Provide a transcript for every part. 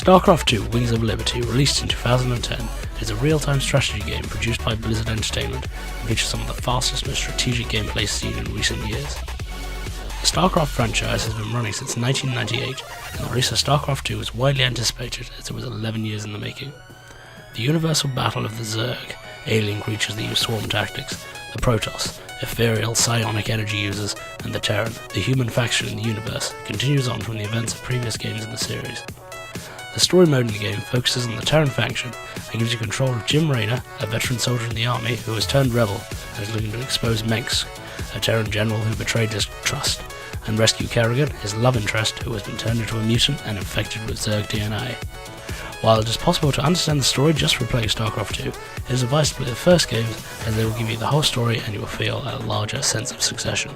Starcraft 2 Wings of Liberty, released in 2010, is a real-time strategy game produced by Blizzard Entertainment and features some of the fastest and strategic gameplay seen in recent years. The Starcraft franchise has been running since 1998, and the release of Starcraft 2 was widely anticipated as it was 11 years in the making. The universal battle of the Zerg, alien creatures that use swarm tactics, the Protoss, ethereal psionic energy users, and the Terran, the human faction in the universe, continues on from the events of previous games in the series. The story mode in the game focuses on the Terran faction and gives you control of Jim Raynor, a veteran soldier in the army who has turned rebel and is looking to expose Menks, a Terran general who betrayed his trust, and rescue Kerrigan, his love interest who has been turned into a mutant and infected with Zerg DNA. While it is possible to understand the story just for playing Starcraft 2, it is advised to play the first games as they will give you the whole story and you will feel a larger sense of succession.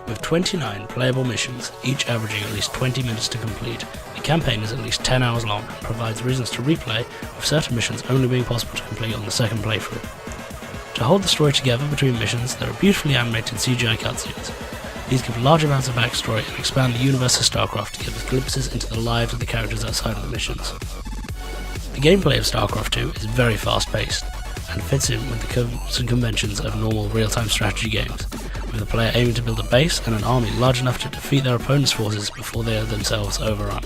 With 29 playable missions, each averaging at least 20 minutes to complete, the campaign is at least 10 hours long and provides reasons to replay, with certain missions only being possible to complete on the second playthrough. To hold the story together between missions, there are beautifully animated CGI cutscenes. These give large amounts of backstory and expand the universe of Starcraft to give us glimpses into the lives of the characters outside of the missions. The gameplay of Starcraft 2 is very fast-paced, and fits in with the codes and conventions of normal real-time strategy games, with the player aiming to build a base and an army large enough to defeat their opponent's forces before they are themselves overrun.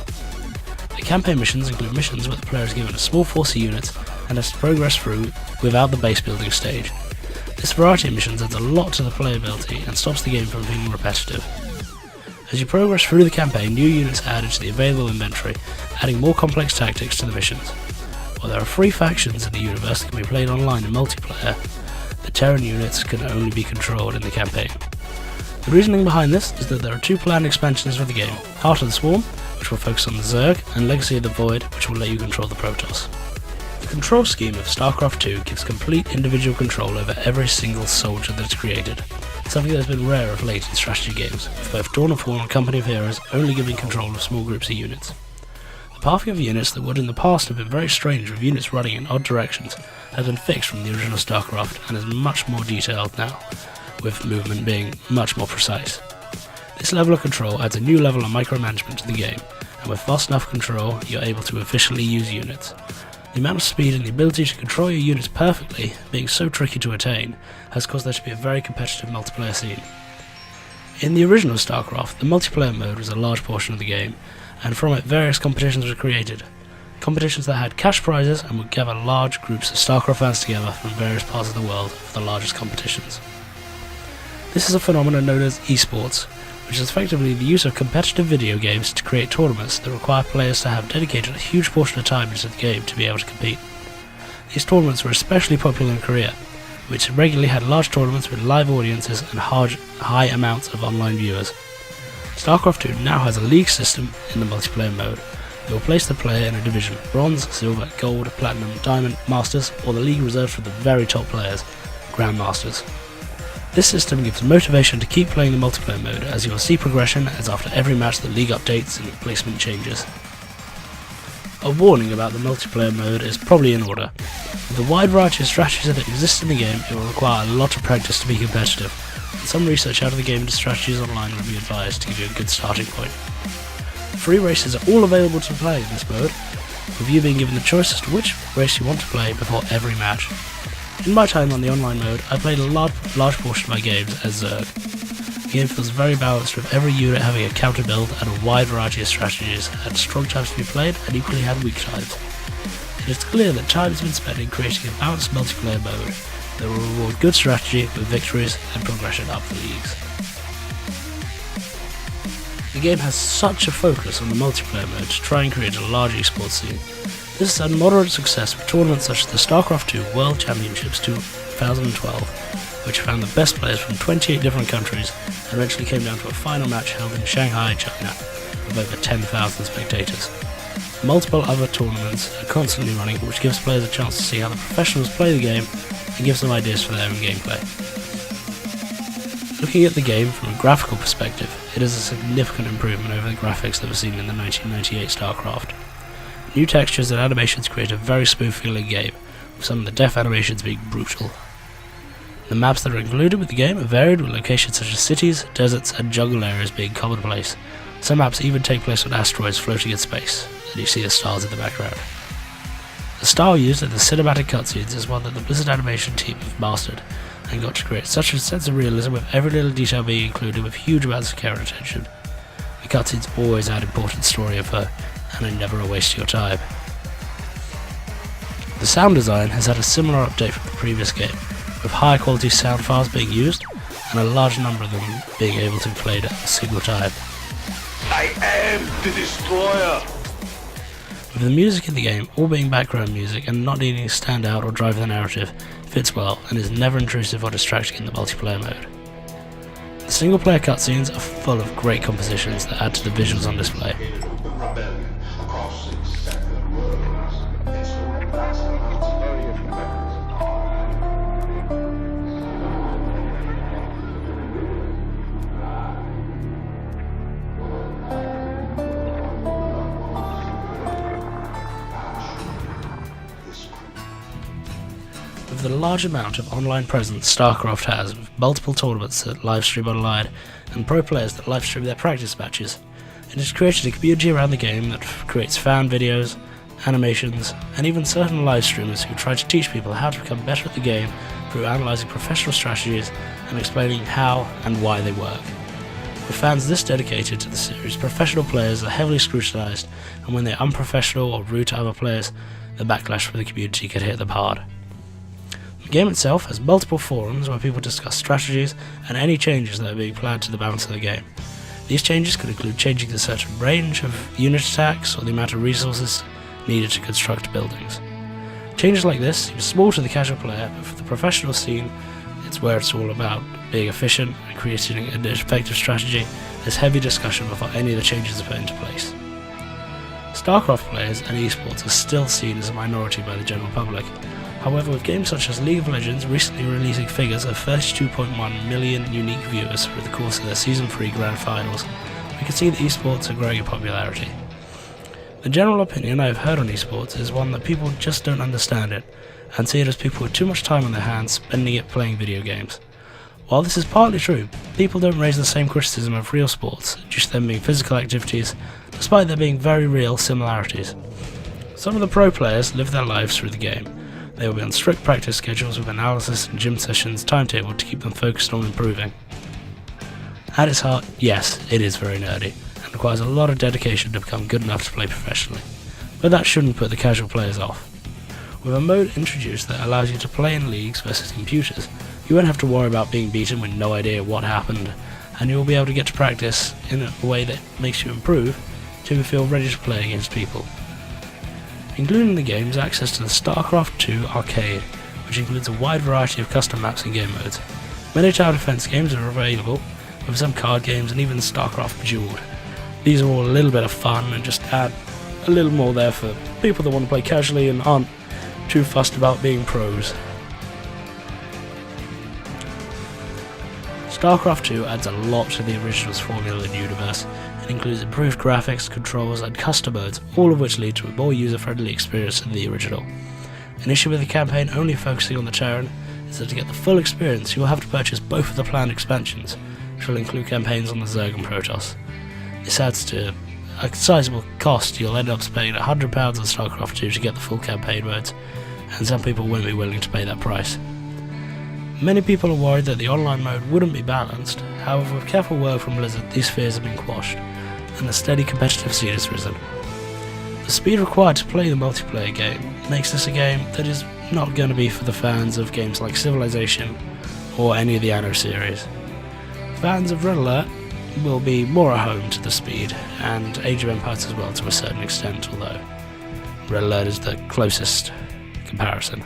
The campaign missions include missions where the player is given a small force of units and has to progress through without the base building stage. This variety of missions adds a lot to the playability and stops the game from being repetitive. As you progress through the campaign, new units are added to the available inventory, adding more complex tactics to the missions. While there are 3 factions in the universe that can be played online in multiplayer, the Terran units can only be controlled in the campaign. The reasoning behind this is that there are 2 planned expansions for the game, Heart of the Swarm, which will focus on the Zerg, and Legacy of the Void, which will let you control the Protoss. The control scheme of Starcraft 2 gives complete individual control over every single soldier that is created, something that has been rare of late in strategy games, with both Dawn of War and Company of Heroes only giving control of small groups of units. The pathing of units that would in the past have been very strange with units running in odd directions has been fixed from the original Starcraft and is much more detailed now, with movement being much more precise. This level of control adds a new level of micromanagement to the game, and with fast enough control you are able to efficiently use units. The amount of speed and the ability to control your units perfectly, being so tricky to attain, has caused there to be a very competitive multiplayer scene. In the original Starcraft, the multiplayer mode was a large portion of the game, and from it various competitions were created. Competitions that had cash prizes and would gather large groups of Starcraft fans together from various parts of the world for the largest competitions. This is a phenomenon known as esports, which is effectively the use of competitive video games to create tournaments that require players to have dedicated a huge portion of time into the game to be able to compete. These tournaments were especially popular in Korea, which regularly had large tournaments with live audiences and high amounts of online viewers. Starcraft 2 now has a league system in the multiplayer mode that will place the player in a division: Bronze, Silver, Gold, Platinum, Diamond, Masters, or the league reserved for the very top players, Grandmasters. This system gives motivation to keep playing the multiplayer mode, as you will see progression as after every match the league updates and placement changes. A warning about the multiplayer mode is probably in order. With the wide variety of strategies that exist in the game, it will require a lot of practice to be competitive, and some research out of the game into strategies online would be advised to give you a good starting point. 3 races are all available to play in this mode, with you being given the choice as to which race you want to play before every match. In my time on the online mode, I played a large portion of my games as Zerg. The game feels very balanced, with every unit having a counter build and a wide variety of strategies, had strong times to be played and equally had weak times. It is clear that time has been spent in creating a balanced multiplayer mode that will reward good strategy with victories and progression up the leagues. The game has such a focus on the multiplayer mode to try and create a large esports scene. This has had moderate success with tournaments such as the Starcraft 2 World Championships 2012, which found the best players from 28 different countries and eventually came down to a final match held in Shanghai, China, with over 10,000 spectators. Multiple other tournaments are constantly running, which gives players a chance to see how the professionals play the game and gives them ideas for their own gameplay. Looking at the game from a graphical perspective, it is a significant improvement over the graphics that were seen in the 1998 Starcraft. New textures and animations create a very smooth feeling game, with some of the death animations being brutal. The maps that are included with the game are varied, with locations such as cities, deserts and jungle areas being commonplace, Some maps even take place on asteroids floating in space, and you see the stars in the background. The style used in the cinematic cutscenes is one that the Blizzard animation team have mastered, and got to create such a sense of realism with every little detail being included with huge amounts of care and attention. The cutscenes always add important story info, and are never a waste of your time. The sound design has had a similar update from the previous game, with higher quality sound files being used, and a large number of them being able to be played at a single time. I am the Destroyer! With the music in the game all being background music and not needing to stand out or drive the narrative, fits well and is never intrusive or distracting in the multiplayer mode. The single player cutscenes are full of great compositions that add to the visuals on display. With the large amount of online presence Starcraft has, with multiple tournaments that livestream online, and pro players that livestream their practice matches, it has created a community around the game that creates fan videos, animations, and even certain live streamers who try to teach people how to become better at the game through analysing professional strategies and explaining how and why they work. With fans this dedicated to the series, professional players are heavily scrutinised, and when they're unprofessional or rude to other players, the backlash from the community can hit them hard. The game itself has multiple forums where people discuss strategies and any changes that are being planned to the balance of the game. These changes could include changing the certain range of unit attacks or the amount of resources needed to construct buildings. Changes like this seem small to the casual player, but for the professional scene, it's where it's all about being efficient and creating an effective strategy. There's heavy discussion before any of the changes are put into place. Starcraft players and esports are still seen as a minority by the general public. However, with games such as League of Legends recently releasing figures of 32.1 million unique viewers through the course of their Season 3 Grand Finals, we can see that esports are growing in popularity. The general opinion I have heard on esports is one that people just don't understand it, and see it as people with too much time on their hands spending it playing video games. While this is partly true, people don't raise the same criticism of real sports, due to them being physical activities, despite there being very real similarities. Some of the pro players live their lives through the game. They will be on strict practice schedules with analysis and gym sessions timetabled to keep them focused on improving. At its heart, yes, it is very nerdy, and requires a lot of dedication to become good enough to play professionally, but that shouldn't put the casual players off. With a mode introduced that allows you to play in leagues versus computers, you won't have to worry about being beaten with no idea what happened, and you will be able to get to practice in a way that makes you improve till you feel ready to play against people. Including in the game is access to the Starcraft 2 arcade, which includes a wide variety of custom maps and game modes. Many tower defense games are available, with some card games and even Starcraft Bejeweled. These are all a little bit of fun and just add a little more there for people that want to play casually and aren't too fussed about being pros. Starcraft 2 adds a lot to the original's formula and universe. It includes improved graphics, controls, and custom modes, all of which lead to a more user-friendly experience than the original. An issue with the campaign only focusing on the Terran is that to get the full experience, you will have to purchase both of the planned expansions, which will include campaigns on the Zerg and Protoss. This adds to a sizable cost. You'll end up spending £100 on Starcraft 2 to get the full campaign modes, and some people won't be willing to pay that price. Many people are worried that the online mode wouldn't be balanced. However, with careful work from Blizzard, these fears have been quashed, and a steady competitive scene has risen. The speed required to play the multiplayer game makes this a game that is not going to be for the fans of games like Civilization or any of the Anno series. Fans of Red Alert will be more at home to the speed, and Age of Empires as well to a certain extent, although Red Alert is the closest comparison.